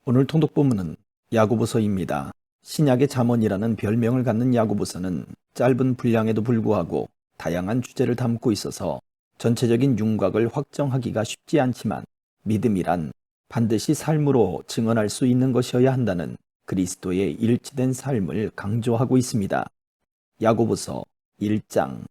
오늘 통독본문은 야고보서입니다. 신약의 잠언이라는 별명을 갖는 야고보서는 짧은 분량에도 불구하고 다양한 주제를 담고 있어서 전체적인 윤곽을 확정하기가 쉽지 않지만 믿음이란 반드시 삶으로 증언할 수 있는 것이어야 한다는 그리스도의 일치된 삶을 강조하고 있습니다. 야고보서 1장.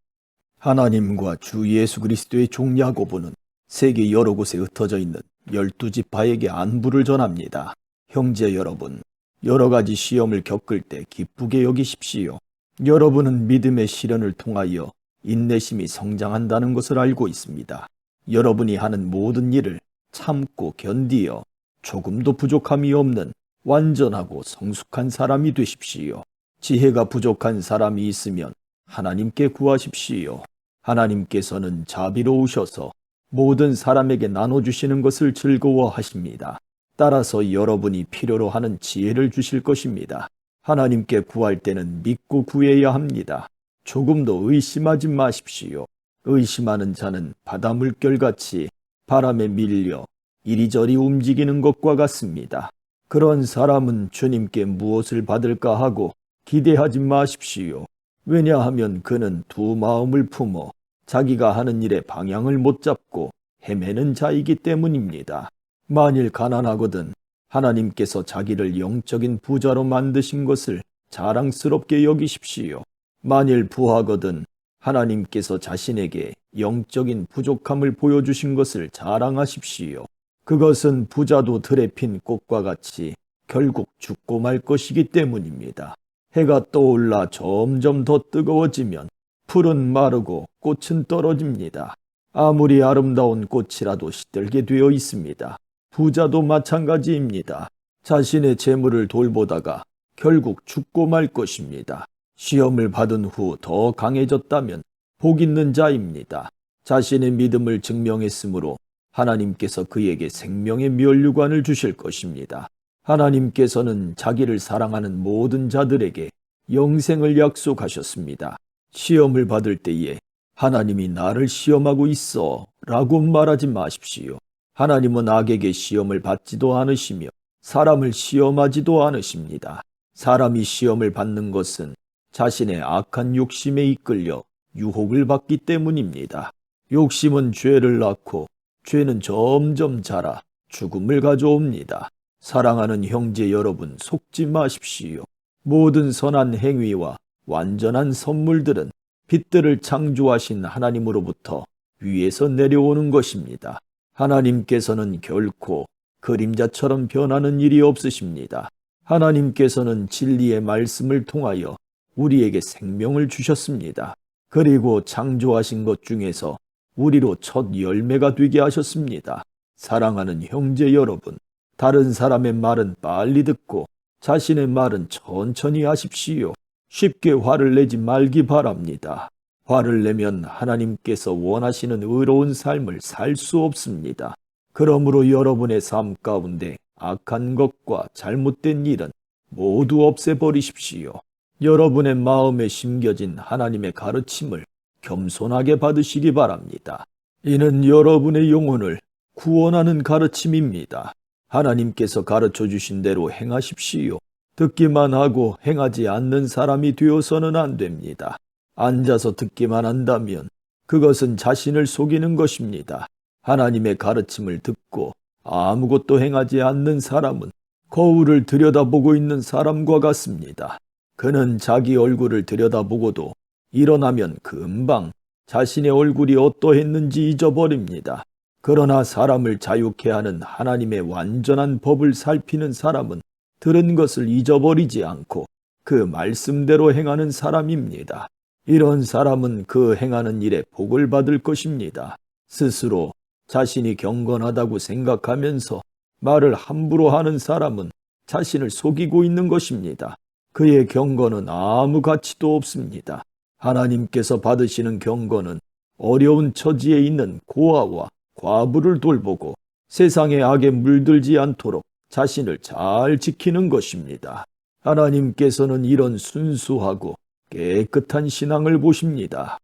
하나님과 주 예수 그리스도의 종 야고보는 세계 여러 곳에 흩어져 있는 12지파에게 안부를 전합니다. 형제 여러분, 여러 가지 시험을 겪을 때 기쁘게 여기십시오. 여러분은 믿음의 시련을 통하여 인내심이 성장한다는 것을 알고 있습니다. 여러분이 하는 모든 일을 참고 견디어 조금도 부족함이 없는 완전하고 성숙한 사람이 되십시오. 지혜가 부족한 사람이 있으면 하나님께 구하십시오. 하나님께서는 자비로우셔서 모든 사람에게 나눠주시는 것을 즐거워하십니다. 따라서 여러분이 필요로 하는 지혜를 주실 것입니다. 하나님께 구할 때는 믿고 구해야 합니다. 조금도 의심하지 마십시오. 의심하는 자는 바다 물결같이 바람에 밀려 이리저리 움직이는 것과 같습니다. 그런 사람은 주님께 무엇을 받을까 하고 기대하지 마십시오. 왜냐하면 그는 두 마음을 품어 자기가 하는 일의 방향을 못 잡고 헤매는 자이기 때문입니다. 만일 가난하거든 하나님께서 자기를 영적인 부자로 만드신 것을 자랑스럽게 여기십시오. 만일 부하거든 하나님께서 자신에게 영적인 부족함을 보여주신 것을 자랑하십시오. 그것은 부자도 들에 핀 꽃과 같이 결국 죽고 말 것이기 때문입니다. 해가 떠올라 점점 더 뜨거워지면 풀은 마르고 꽃은 떨어집니다. 아무리 아름다운 꽃이라도 시들게 되어 있습니다. 부자도 마찬가지입니다. 자신의 재물을 돌보다가 결국 죽고 말 것입니다. 시험을 받은 후 더 강해졌다면 복 있는 자입니다. 자신의 믿음을 증명했으므로 하나님께서 그에게 생명의 면류관을 주실 것입니다. 하나님께서는 자기를 사랑하는 모든 자들에게 영생을 약속하셨습니다. 시험을 받을 때에 하나님이 나를 시험하고 있어 라고 말하지 마십시오. 하나님은 악에게 시험을 받지도 않으시며 사람을 시험하지도 않으십니다. 사람이 시험을 받는 것은 자신의 악한 욕심에 이끌려 유혹을 받기 때문입니다. 욕심은 죄를 낳고 죄는 점점 자라 죽음을 가져옵니다. 사랑하는 형제 여러분, 속지 마십시오. 모든 선한 행위와 완전한 선물들은 빛들을 창조하신 하나님으로부터 위에서 내려오는 것입니다. 하나님께서는 결코 그림자처럼 변하는 일이 없으십니다. 하나님께서는 진리의 말씀을 통하여 우리에게 생명을 주셨습니다. 그리고 창조하신 것 중에서 우리로 첫 열매가 되게 하셨습니다. 사랑하는 형제 여러분, 다른 사람의 말은 빨리 듣고 자신의 말은 천천히 하십시오. 쉽게 화를 내지 말기 바랍니다. 화를 내면 하나님께서 원하시는 의로운 삶을 살 수 없습니다. 그러므로 여러분의 삶 가운데 악한 것과 잘못된 일은 모두 없애버리십시오. 여러분의 마음에 심겨진 하나님의 가르침을 겸손하게 받으시기 바랍니다. 이는 여러분의 영혼을 구원하는 가르침입니다. 하나님께서 가르쳐 주신 대로 행하십시오. 듣기만 하고 행하지 않는 사람이 되어서는 안 됩니다. 앉아서 듣기만 한다면 그것은 자신을 속이는 것입니다. 하나님의 가르침을 듣고 아무것도 행하지 않는 사람은 거울을 들여다보고 있는 사람과 같습니다. 그는 자기 얼굴을 들여다보고도 일어나면 금방 자신의 얼굴이 어떠했는지 잊어버립니다. 그러나 사람을 자유케 하는 하나님의 완전한 법을 살피는 사람은 들은 것을 잊어버리지 않고 그 말씀대로 행하는 사람입니다. 이런 사람은 그 행하는 일에 복을 받을 것입니다. 스스로 자신이 경건하다고 생각하면서 말을 함부로 하는 사람은 자신을 속이고 있는 것입니다. 그의 경건은 아무 가치도 없습니다. 하나님께서 받으시는 경건은 어려운 처지에 있는 고아와 과부를 돌보고 세상의 악에 물들지 않도록 자신을 잘 지키는 것입니다. 하나님께서는 이런 순수하고 깨끗한 신앙을 보십니다.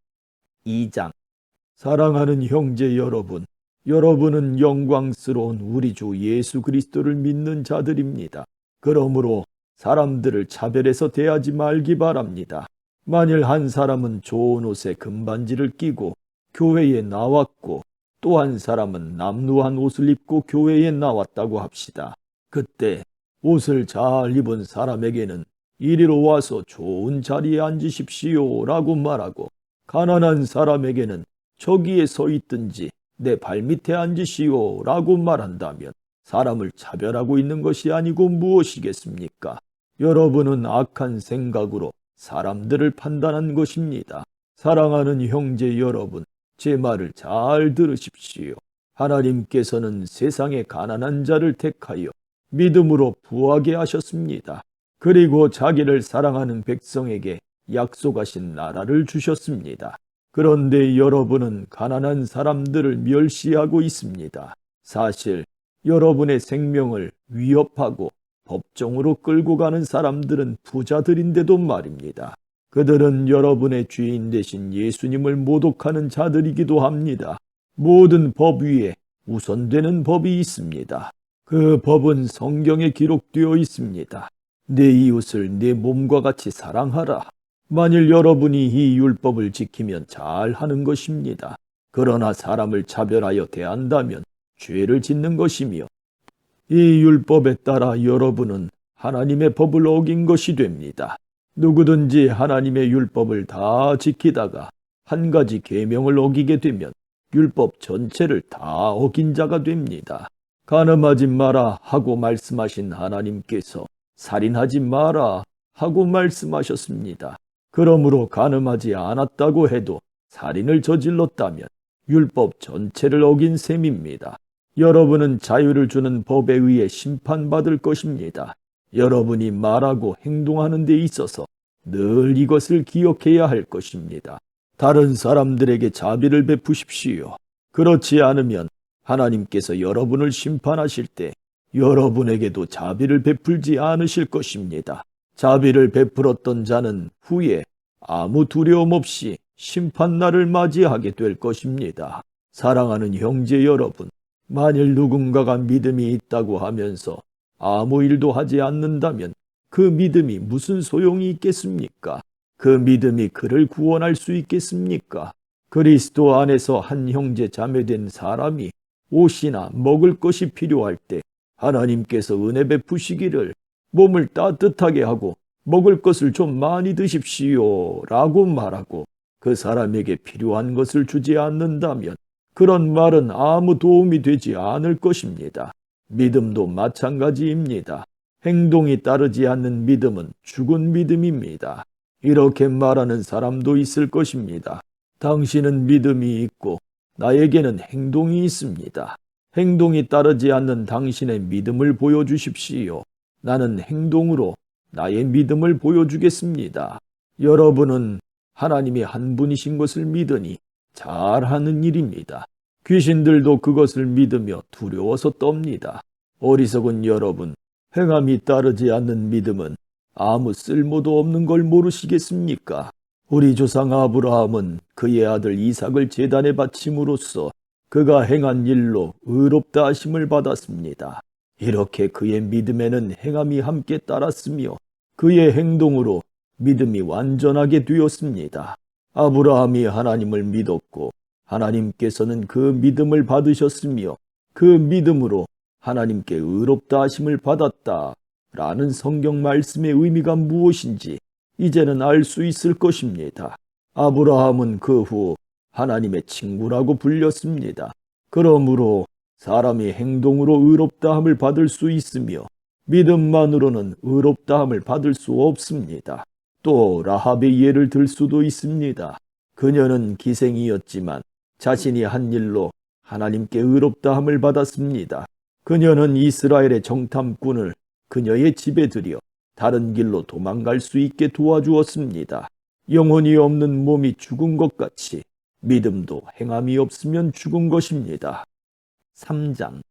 2장. 사랑하는 형제 여러분, 여러분은 영광스러운 우리 주 예수 그리스도를 믿는 자들입니다. 그러므로 사람들을 차별해서 대하지 말기 바랍니다. 만일 한 사람은 좋은 옷에 금반지를 끼고 교회에 나왔고 또 한 사람은 남루한 옷을 입고 교회에 나왔다고 합시다. 그때 옷을 잘 입은 사람에게는 이리로 와서 좋은 자리에 앉으십시오 라고 말하고, 가난한 사람에게는 저기에 서 있든지 내 발밑에 앉으시오 라고 말한다면 사람을 차별하고 있는 것이 아니고 무엇이겠습니까? 여러분은 악한 생각으로 사람들을 판단한 것입니다. 사랑하는 형제 여러분, 제 말을 잘 들으십시오. 하나님께서는 세상의 가난한 자를 택하여 믿음으로 부하게 하셨습니다. 그리고 자기를 사랑하는 백성에게 약속하신 나라를 주셨습니다. 그런데 여러분은 가난한 사람들을 멸시하고 있습니다. 사실 여러분의 생명을 위협하고 법정으로 끌고 가는 사람들은 부자들인데도 말입니다. 그들은 여러분의 주인 되신 예수님을 모독하는 자들이기도 합니다. 모든 법 위에 우선되는 법이 있습니다. 그 법은 성경에 기록되어 있습니다. 내 이웃을 내 몸과 같이 사랑하라. 만일 여러분이 이 율법을 지키면 잘 하는 것입니다. 그러나 사람을 차별하여 대한다면 죄를 짓는 것이며, 이 율법에 따라 여러분은 하나님의 법을 어긴 것이 됩니다. 누구든지 하나님의 율법을 다 지키다가 한 가지 계명을 어기게 되면 율법 전체를 다 어긴 자가 됩니다. 간음하지 마라 하고 말씀하신 하나님께서 살인하지 마라 하고 말씀하셨습니다. 그러므로 간음하지 않았다고 해도 살인을 저질렀다면 율법 전체를 어긴 셈입니다. 여러분은 자유를 주는 법에 의해 심판받을 것입니다. 여러분이 말하고 행동하는 데 있어서 늘 이것을 기억해야 할 것입니다. 다른 사람들에게 자비를 베푸십시오. 그렇지 않으면 하나님께서 여러분을 심판하실 때 여러분에게도 자비를 베풀지 않으실 것입니다. 자비를 베풀었던 자는 후에 아무 두려움 없이 심판날을 맞이하게 될 것입니다. 사랑하는 형제 여러분, 만일 누군가가 믿음이 있다고 하면서 아무 일도 하지 않는다면 그 믿음이 무슨 소용이 있겠습니까? 그 믿음이 그를 구원할 수 있겠습니까? 그리스도 안에서 한 형제 자매된 사람이 옷이나 먹을 것이 필요할 때 하나님께서 은혜 베푸시기를 몸을 따뜻하게 하고 먹을 것을 좀 많이 드십시오 라고 말하고 그 사람에게 필요한 것을 주지 않는다면 그런 말은 아무 도움이 되지 않을 것입니다. 믿음도 마찬가지입니다. 행동이 따르지 않는 믿음은 죽은 믿음입니다. 이렇게 말하는 사람도 있을 것입니다. 당신은 믿음이 있고 나에게는 행동이 있습니다. 행동이 따르지 않는 당신의 믿음을 보여주십시오. 나는 행동으로 나의 믿음을 보여주겠습니다. 여러분은 하나님이 한 분이신 것을 믿으니 잘하는 일입니다. 귀신들도 그것을 믿으며 두려워서 떱니다. 어리석은 여러분, 행함이 따르지 않는 믿음은 아무 쓸모도 없는 걸 모르시겠습니까? 우리 조상 아브라함은 그의 아들 이삭을 제단에 바침으로써 그가 행한 일로 의롭다 하심을 받았습니다. 이렇게 그의 믿음에는 행함이 함께 따랐으며 그의 행동으로 믿음이 완전하게 되었습니다. 아브라함이 하나님을 믿었고 하나님께서는 그 믿음을 받으셨으며 그 믿음으로 하나님께 의롭다 하심을 받았다 라는 성경 말씀의 의미가 무엇인지 이제는 알 수 있을 것입니다. 아브라함은 그 후 하나님의 친구라고 불렸습니다. 그러므로 사람이 행동으로 의롭다함을 받을 수 있으며 믿음만으로는 의롭다함을 받을 수 없습니다. 또 라합의 예를 들 수도 있습니다. 그녀는 기생이었지만 자신이 한 일로 하나님께 의롭다함을 받았습니다. 그녀는 이스라엘의 정탐꾼을 그녀의 집에 들여 다른 길로 도망갈 수 있게 도와주었습니다. 영혼이 없는 몸이 죽은 것 같이 믿음도 행함이 없으면 죽은 것입니다. 3장.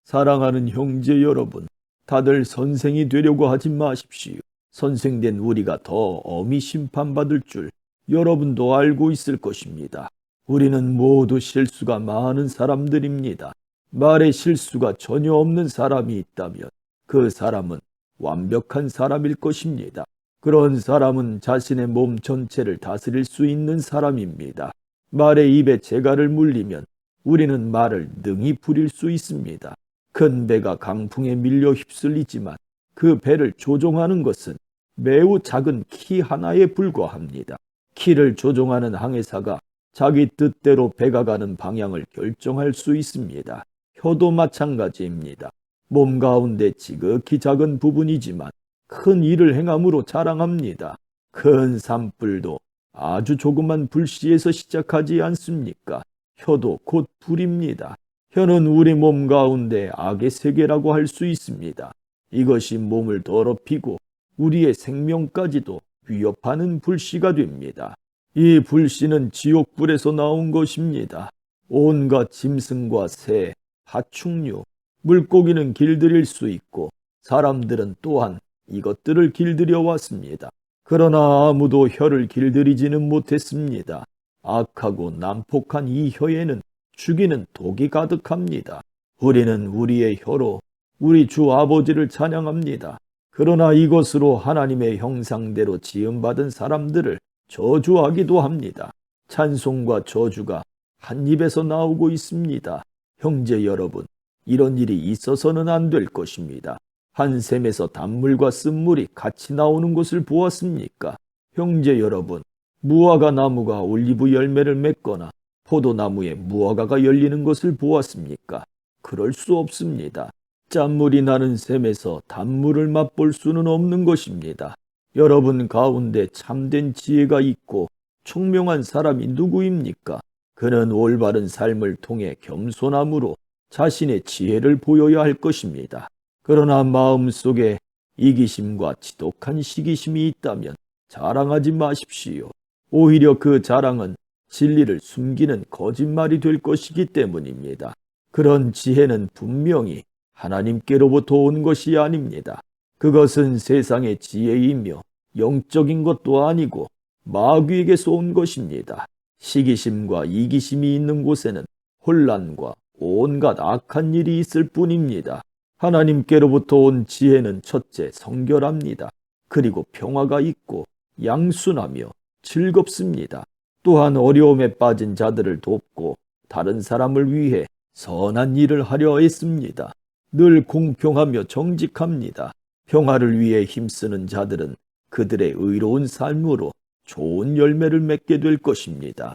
사랑하는 형제 여러분, 다들 선생이 되려고 하지 마십시오. 선생된 우리가 더 엄히 심판받을 줄 여러분도 알고 있을 것입니다. 우리는 모두 실수가 많은 사람들입니다. 말에 실수가 전혀 없는 사람이 있다면 그 사람은 완벽한 사람일 것입니다. 그런 사람은 자신의 몸 전체를 다스릴 수 있는 사람입니다. 말의 입에 재갈을 물리면 우리는 말을 능히 부릴 수 있습니다. 큰 배가 강풍에 밀려 휩쓸리지만 그 배를 조종하는 것은 매우 작은 키 하나에 불과합니다. 키를 조종하는 항해사가 자기 뜻대로 배가 가는 방향을 결정할 수 있습니다. 혀도 마찬가지입니다. 몸 가운데 지극히 작은 부분이지만 큰 일을 행함으로 자랑합니다. 큰 산불도 아주 조그만 불씨에서 시작하지 않습니까? 혀도 곧 불입니다. 혀는 우리 몸 가운데 악의 세계라고 할 수 있습니다. 이것이 몸을 더럽히고 우리의 생명까지도 위협하는 불씨가 됩니다. 이 불씨는 지옥불에서 나온 것입니다. 온갖 짐승과 새, 파충류, 물고기는 길들일 수 있고 사람들은 또한 이것들을 길들여 왔습니다. 그러나 아무도 혀를 길들이지는 못했습니다. 악하고 난폭한 이 혀에는 죽이는 독이 가득합니다. 우리는 우리의 혀로 우리 주 아버지를 찬양합니다. 그러나 이것으로 하나님의 형상대로 지음받은 사람들을 저주하기도 합니다. 찬송과 저주가 한 입에서 나오고 있습니다. 형제 여러분, 이런 일이 있어서는 안 될 것입니다. 한 샘에서 단물과 쓴물이 같이 나오는 것을 보았습니까? 형제 여러분, 무화과 나무가 올리브 열매를 맺거나 포도나무에 무화과가 열리는 것을 보았습니까? 그럴 수 없습니다. 짠물이 나는 샘에서 단물을 맛볼 수는 없는 것입니다. 여러분 가운데 참된 지혜가 있고 총명한 사람이 누구입니까? 그는 올바른 삶을 통해 겸손함으로 자신의 지혜를 보여야 할 것입니다. 그러나 마음속에 이기심과 지독한 시기심이 있다면 자랑하지 마십시오. 오히려 그 자랑은 진리를 숨기는 거짓말이 될 것이기 때문입니다. 그런 지혜는 분명히 하나님께로부터 온 것이 아닙니다. 그것은 세상의 지혜이며 영적인 것도 아니고 마귀에게서 온 것입니다. 시기심과 이기심이 있는 곳에는 혼란과 온갖 악한 일이 있을 뿐입니다. 하나님께로부터 온 지혜는 첫째 성결합니다. 그리고 평화가 있고 양순하며 즐겁습니다. 또한 어려움에 빠진 자들을 돕고 다른 사람을 위해 선한 일을 하려 했습니다. 늘 공평하며 정직합니다. 평화를 위해 힘쓰는 자들은 그들의 의로운 삶으로 좋은 열매를 맺게 될 것입니다.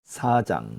4장.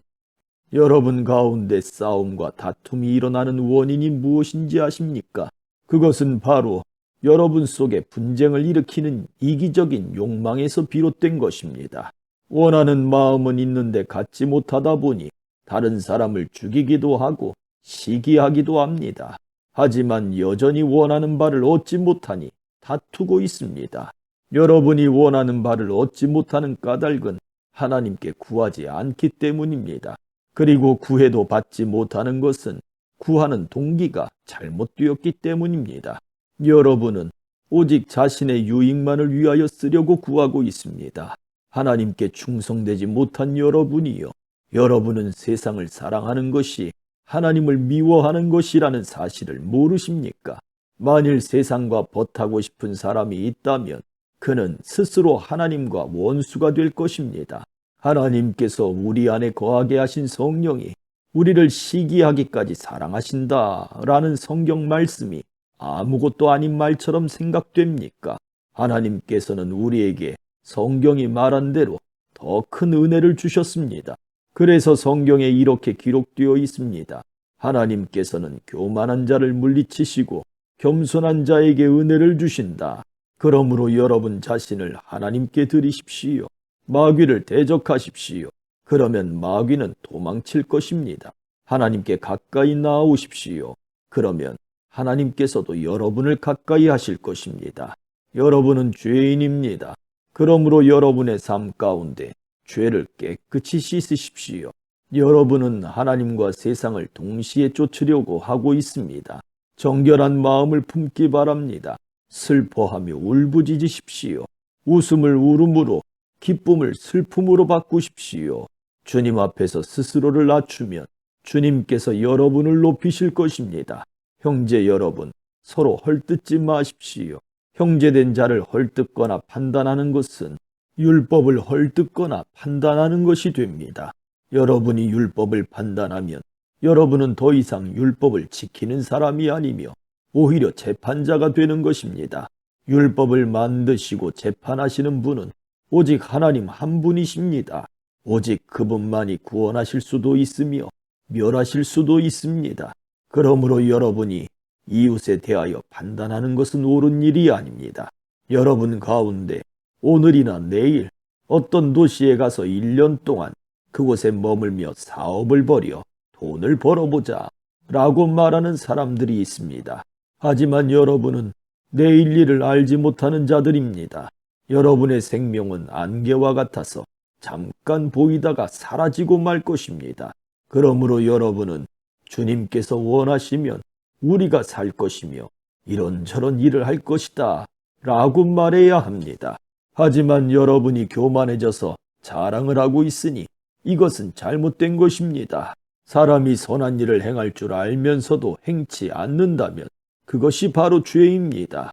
여러분 가운데 싸움과 다툼이 일어나는 원인이 무엇인지 아십니까? 그것은 바로 여러분 속에 분쟁을 일으키는 이기적인 욕망에서 비롯된 것입니다. 원하는 마음은 있는데 갖지 못하다 보니 다른 사람을 죽이기도 하고 시기하기도 합니다. 하지만 여전히 원하는 바를 얻지 못하니 다투고 있습니다. 여러분이 원하는 바를 얻지 못하는 까닭은 하나님께 구하지 않기 때문입니다. 그리고 구해도 받지 못하는 것은 구하는 동기가 잘못되었기 때문입니다. 여러분은 오직 자신의 유익만을 위하여 쓰려고 구하고 있습니다. 하나님께 충성되지 못한 여러분이요. 여러분은 세상을 사랑하는 것이 하나님을 미워하는 것이라는 사실을 모르십니까? 만일 세상과 벗하고 싶은 사람이 있다면 그는 스스로 하나님과 원수가 될 것입니다. 하나님께서 우리 안에 거하게 하신 성령이 우리를 시기하기까지 사랑하신다라는 성경 말씀이 아무것도 아닌 말처럼 생각됩니까? 하나님께서는 우리에게 성경이 말한 대로 더 큰 은혜를 주셨습니다. 그래서 성경에 이렇게 기록되어 있습니다. 하나님께서는 교만한 자를 물리치시고 겸손한 자에게 은혜를 주신다. 그러므로 여러분 자신을 하나님께 드리십시오. 마귀를 대적하십시오. 그러면 마귀는 도망칠 것입니다. 하나님께 가까이 나아오십시오. 그러면 하나님께서도 여러분을 가까이 하실 것입니다. 여러분은 죄인입니다. 그러므로 여러분의 삶 가운데 죄를 깨끗이 씻으십시오. 여러분은 하나님과 세상을 동시에 쫓으려고 하고 있습니다. 정결한 마음을 품기 바랍니다. 슬퍼하며 울부짖으십시오. 웃음을 울음으로, 기쁨을 슬픔으로 바꾸십시오. 주님 앞에서 스스로를 낮추면 주님께서 여러분을 높이실 것입니다. 형제 여러분, 서로 헐뜯지 마십시오. 형제된 자를 헐뜯거나 판단하는 것은 율법을 헐뜯거나 판단하는 것이 됩니다. 여러분이 율법을 판단하면 여러분은 더 이상 율법을 지키는 사람이 아니며 오히려 재판자가 되는 것입니다. 율법을 만드시고 재판하시는 분은 오직 하나님 한 분이십니다. 오직 그분만이 구원하실 수도 있으며 멸하실 수도 있습니다. 그러므로 여러분이 이웃에 대하여 판단하는 것은 옳은 일이 아닙니다. 여러분 가운데 오늘이나 내일 어떤 도시에 가서 1년 동안 그곳에 머물며 사업을 벌여 돈을 벌어보자 라고 말하는 사람들이 있습니다. 하지만 여러분은 내일 일을 알지 못하는 자들입니다. 여러분의 생명은 안개와 같아서 잠깐 보이다가 사라지고 말 것입니다. 그러므로 여러분은 주님께서 원하시면 우리가 살 것이며 이런저런 일을 할 것이다 라고 말해야 합니다. 하지만 여러분이 교만해져서 자랑을 하고 있으니 이것은 잘못된 것입니다. 사람이 선한 일을 행할 줄 알면서도 행치 않는다면 그것이 바로 죄입니다.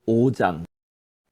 5장.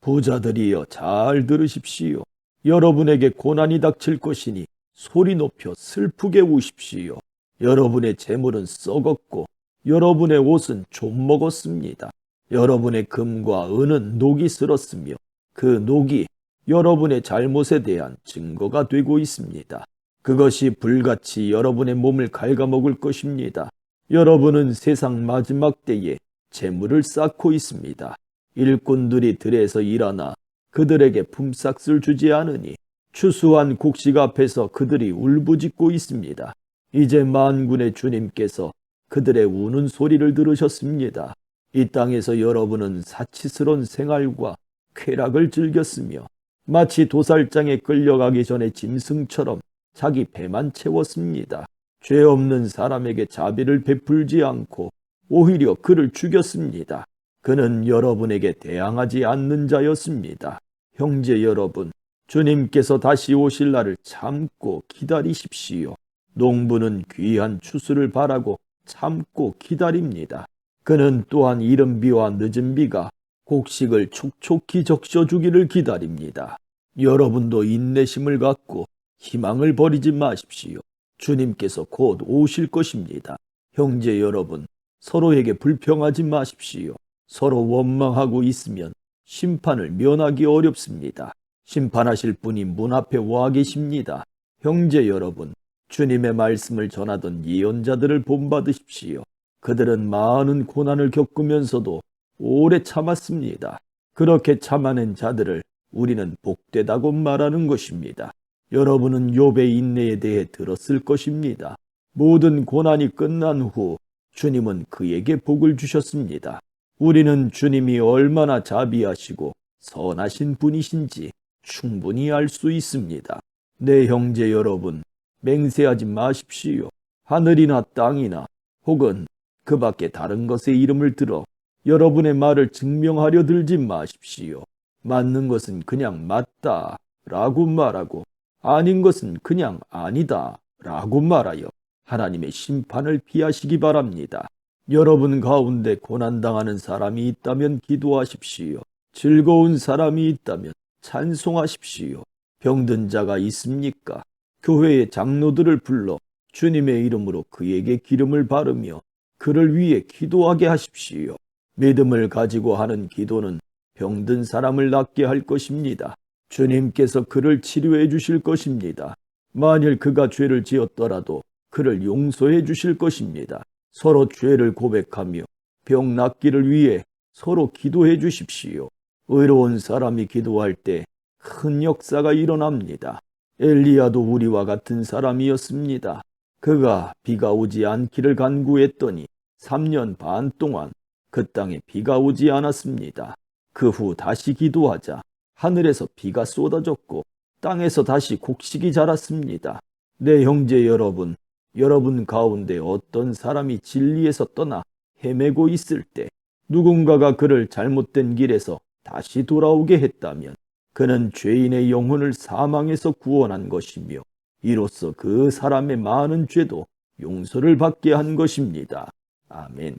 부자들이여 잘 들으십시오. 여러분에게 고난이 닥칠 것이니 소리 높여 슬프게 우십시오. 여러분의 재물은 썩었고 여러분의 옷은 좀 먹었습니다. 여러분의 금과 은은 녹이 슬었으며 그 녹이 여러분의 잘못에 대한 증거가 되고 있습니다. 그것이 불같이 여러분의 몸을 갉아먹을 것입니다. 여러분은 세상 마지막 때에 재물을 쌓고 있습니다. 일꾼들이 들에서 일하나 그들에게 품삯을 주지 않으니 추수한 곡식 앞에서 그들이 울부짖고 있습니다. 이제 만군의 주님께서 그들의 우는 소리를 들으셨습니다. 이 땅에서 여러분은 사치스러운 생활과 쾌락을 즐겼으며 마치 도살장에 끌려가기 전에 짐승처럼 자기 배만 채웠습니다. 죄 없는 사람에게 자비를 베풀지 않고 오히려 그를 죽였습니다. 그는 여러분에게 대항하지 않는 자였습니다. 형제 여러분, 주님께서 다시 오실 날을 참고 기다리십시오. 농부는 귀한 추수를 바라고 참고 기다립니다. 그는 또한 이른 비와 늦은 비가 곡식을 촉촉히 적셔주기를 기다립니다. 여러분도 인내심을 갖고 희망을 버리지 마십시오. 주님께서 곧 오실 것입니다. 형제 여러분, 서로에게 불평하지 마십시오. 서로 원망하고 있으면 심판을 면하기 어렵습니다. 심판하실 분이 문 앞에 와 계십니다. 형제 여러분, 주님의 말씀을 전하던 예언자들을 본받으십시오. 그들은 많은 고난을 겪으면서도 오래 참았습니다. 그렇게 참아낸 자들을 우리는 복되다고 말하는 것입니다. 여러분은 욥의 인내에 대해 들었을 것입니다. 모든 고난이 끝난 후 주님은 그에게 복을 주셨습니다. 우리는 주님이 얼마나 자비하시고 선하신 분이신지 충분히 알 수 있습니다. 내 형제 여러분, 맹세하지 마십시오. 하늘이나 땅이나 혹은 그 밖에 다른 것의 이름을 들어 여러분의 말을 증명하려 들지 마십시오. 맞는 것은 그냥 맞다 라고 말하고 아닌 것은 그냥 아니다 라고 말하여 하나님의 심판을 피하시기 바랍니다. 여러분 가운데 고난당하는 사람이 있다면 기도하십시오. 즐거운 사람이 있다면 찬송하십시오. 병든 자가 있습니까? 교회의 장로들을 불러 주님의 이름으로 그에게 기름을 바르며 그를 위해 기도하게 하십시오. 믿음을 가지고 하는 기도는 병든 사람을 낫게 할 것입니다. 주님께서 그를 치료해 주실 것입니다. 만일 그가 죄를 지었더라도 그를 용서해 주실 것입니다. 서로 죄를 고백하며 병 낫기를 위해 서로 기도해 주십시오. 의로운 사람이 기도할 때 큰 역사가 일어납니다. 엘리야도 우리와 같은 사람이었습니다. 그가 비가 오지 않기를 간구했더니 3년 반 동안 그 땅에 비가 오지 않았습니다. 그 후 다시 기도하자 하늘에서 비가 쏟아졌고 땅에서 다시 곡식이 자랐습니다. 내 형제 여러분, 여러분 가운데 어떤 사람이 진리에서 떠나 헤매고 있을 때 누군가가 그를 잘못된 길에서 다시 돌아오게 했다면 그는 죄인의 영혼을 사망에서 구원한 것이며 이로써 그 사람의 많은 죄도 용서를 받게 한 것입니다. 아멘.